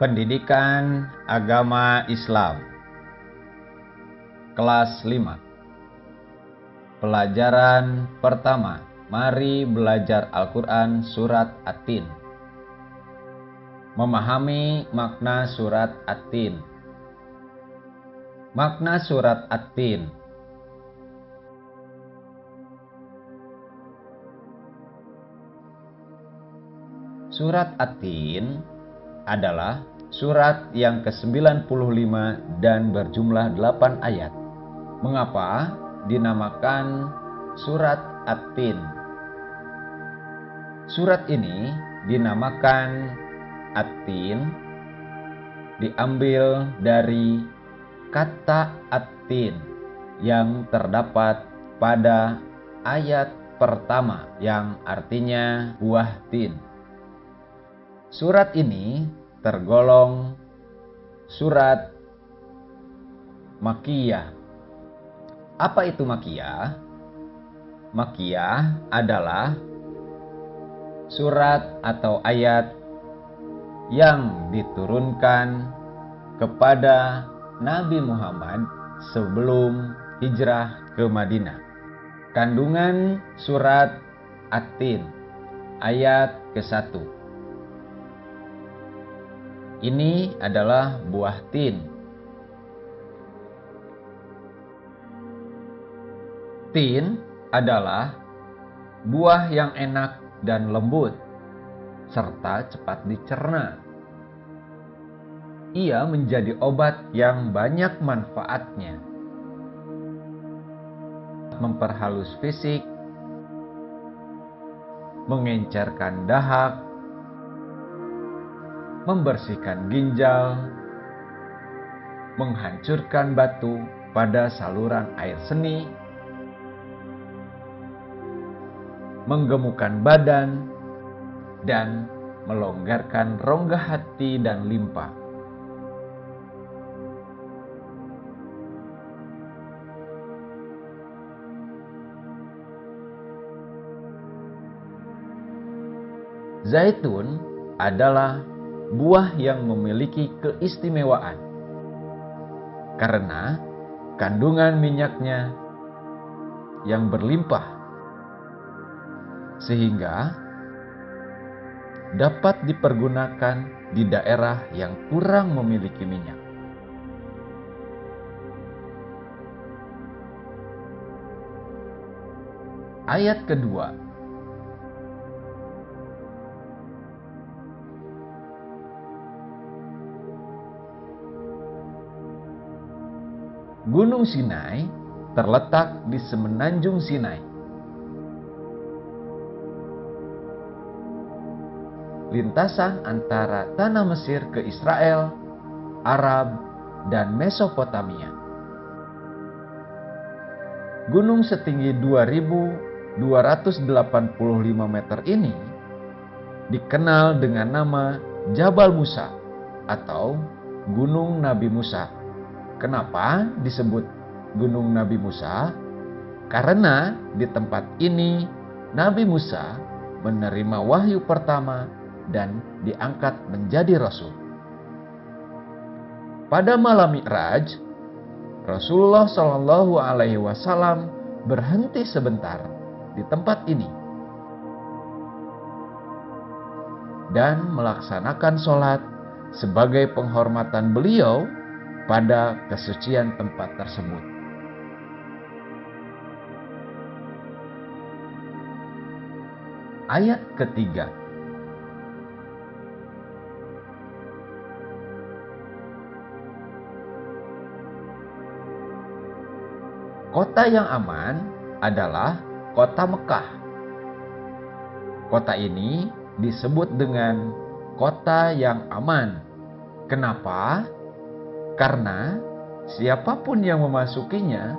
Pendidikan Agama Islam Kelas 5. Pelajaran pertama. Mari belajar Al-Quran Surat At-Tin. Memahami makna Surat At-Tin. Makna Surat At-Tin. Surat At-Tin adalah surat yang ke-95 dan berjumlah 8 ayat. Mengapa dinamakan Surat At-Tin? Surat ini dinamakan At-Tin diambil dari kata At-Tin yang terdapat pada ayat pertama yang artinya buah tin. Surat ini tergolong surat Makkiyah. Apa itu Makkiyah? Makkiyah adalah surat atau ayat yang diturunkan kepada Nabi Muhammad sebelum hijrah ke Madinah. Kandungan surat At-Tin ayat ke-1. Ini adalah buah tin. Tin adalah buah yang enak dan lembut, serta cepat dicerna. Ia menjadi obat yang banyak manfaatnya. Memperhalus fisik, mengencerkan dahak, membersihkan ginjal, menghancurkan batu pada saluran air seni, menggemukkan badan, dan melonggarkan rongga hati dan limpa. Zaitun adalah buah yang memiliki keistimewaan karena kandungan minyaknya yang berlimpah sehingga dapat dipergunakan di daerah yang kurang memiliki minyak. Ayat kedua. Gunung Sinai terletak di semenanjung Sinai. Lintasan antara tanah Mesir ke Israel, Arab, dan Mesopotamia. Gunung setinggi 2.285 meter ini dikenal dengan nama Jabal Musa atau Gunung Nabi Musa. Kenapa disebut Gunung Nabi Musa? Karena di tempat ini Nabi Musa menerima wahyu pertama dan diangkat menjadi rasul. Pada malam Mi'raj, Rasulullah Shallallahu Alaihi Wasallam berhenti sebentar di tempat ini dan melaksanakan sholat sebagai penghormatan beliau pada kesucian tempat tersebut. Ayat ketiga. Kota yang aman adalah kota Mekah. Kota ini disebut dengan kota yang aman. Kenapa? Karena siapapun yang memasukinya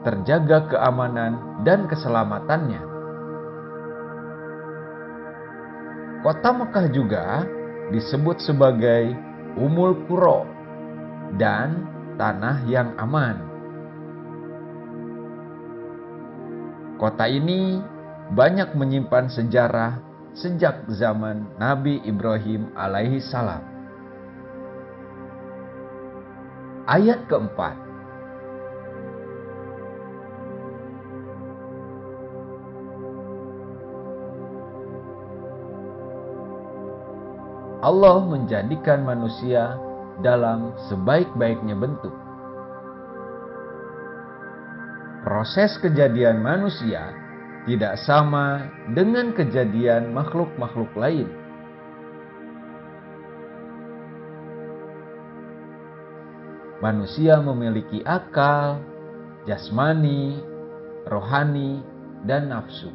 terjaga keamanan dan keselamatannya. Kota Mekah juga disebut sebagai Ummul Qura dan tanah yang aman. Kota ini banyak menyimpan sejarah sejak zaman Nabi Ibrahim alaihi salam. Ayat keempat. Allah menjadikan manusia dalam sebaik-baiknya bentuk. Proses kejadian manusia tidak sama dengan kejadian makhluk-makhluk lain. Manusia memiliki akal, jasmani, rohani, dan nafsu.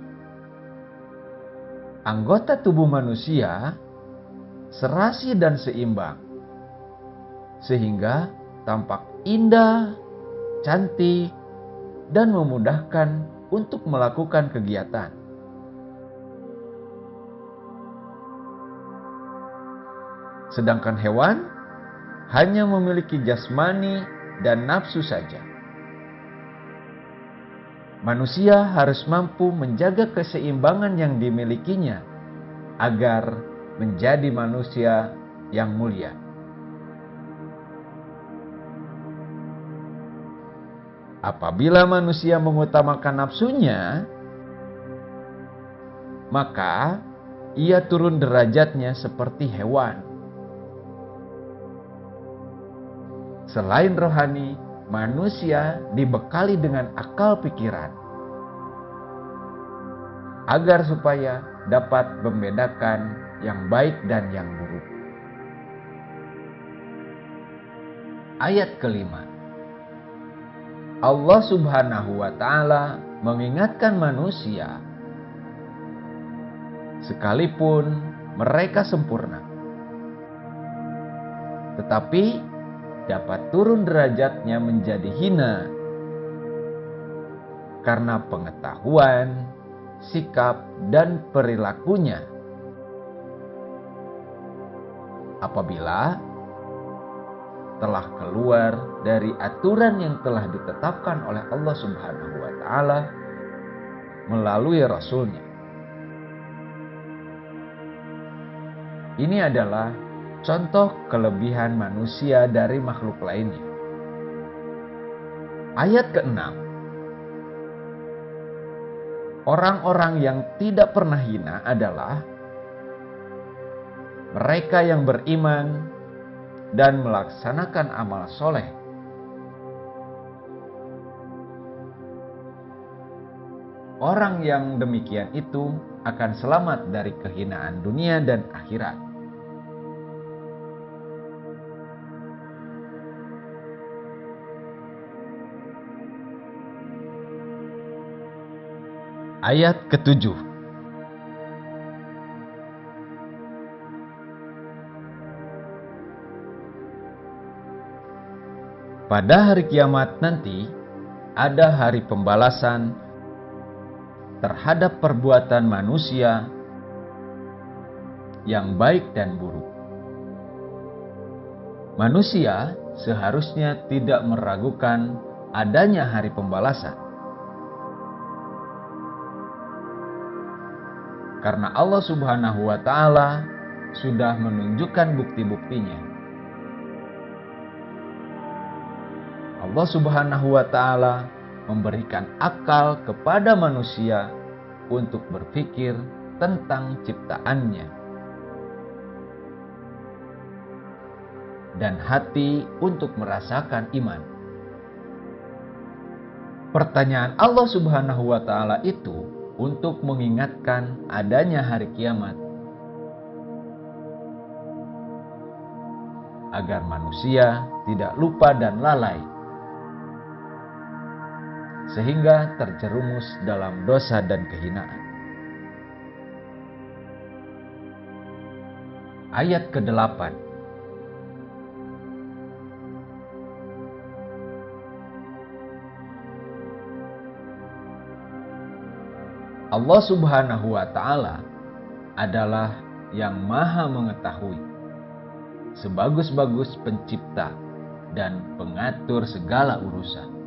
Anggota tubuh manusia serasi dan seimbang, sehingga tampak indah, cantik, dan memudahkan untuk melakukan kegiatan. Sedangkan hewan hanya memiliki jasmani dan nafsu saja. Manusia harus mampu menjaga keseimbangan yang dimilikinya agar menjadi manusia yang mulia. Apabila manusia mengutamakan nafsunya, maka ia turun derajatnya seperti hewan. Selain rohani, manusia dibekali dengan akal pikiran agar supaya dapat membedakan yang baik dan yang buruk. Ayat kelima. Allah Subhanahu wa Ta'ala mengingatkan manusia, sekalipun mereka sempurna, tetapi dapat turun derajatnya menjadi hina karena pengetahuan, sikap, dan perilakunya. Apabila telah keluar dari aturan yang telah ditetapkan oleh Allah Subhanahu wa Ta'ala melalui Rasul-Nya. Ini adalah contoh kelebihan manusia dari makhluk lainnya. Ayat ke-6. Orang-orang yang tidak pernah hina adalah mereka yang beriman dan melaksanakan amal soleh. Orang yang demikian itu akan selamat dari kehinaan dunia dan akhirat. Ayat ke-7. Pada hari kiamat nanti, ada hari pembalasan terhadap perbuatan manusia yang baik dan buruk. Manusia seharusnya tidak meragukan adanya hari pembalasan. Karena Allah Subhanahu wa Ta'ala sudah menunjukkan bukti-buktinya. Allah Subhanahu wa Ta'ala memberikan akal kepada manusia untuk berpikir tentang ciptaannya dan hati untuk merasakan iman. Pertanyaan Allah Subhanahu wa Ta'ala itu untuk mengingatkan adanya hari kiamat agar manusia tidak lupa dan lalai sehingga terjerumus dalam dosa dan kehinaan. Ayat ke-8. Allah Subhanahu wa Ta'ala adalah yang maha mengetahui, sebagus-bagus pencipta dan pengatur segala urusan.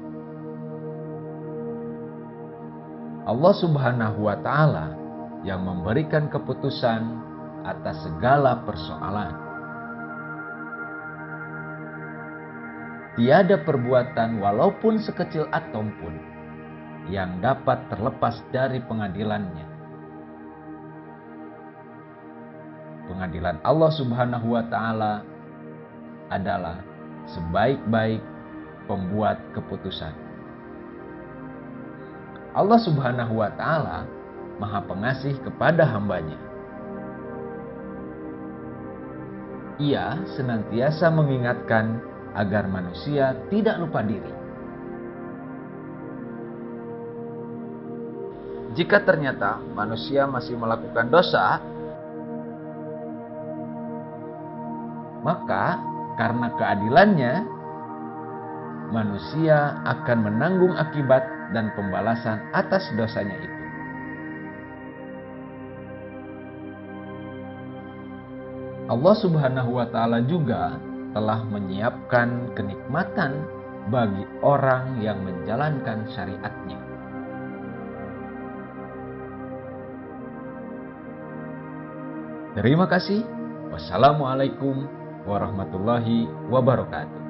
Allah Subhanahu wa Ta'ala yang memberikan keputusan atas segala persoalan. Tiada perbuatan walaupun sekecil atom pun yang dapat terlepas dari pengadilannya. Pengadilan Allah Subhanahu wa Ta'ala adalah sebaik-baik pembuat keputusan. Allah Subhanahu wa Ta'ala Maha Pengasih kepada hambanya. Ia senantiasa mengingatkan agar manusia tidak lupa diri. Jika ternyata manusia masih melakukan dosa, maka karena keadilannya, manusia akan menanggung akibat dan pembalasan atas dosanya itu. Allah Subhanahu wa Ta'ala juga telah menyiapkan kenikmatan bagi orang yang menjalankan syariatnya. Terima kasih. Wassalamualaikum warahmatullahi wabarakatuh.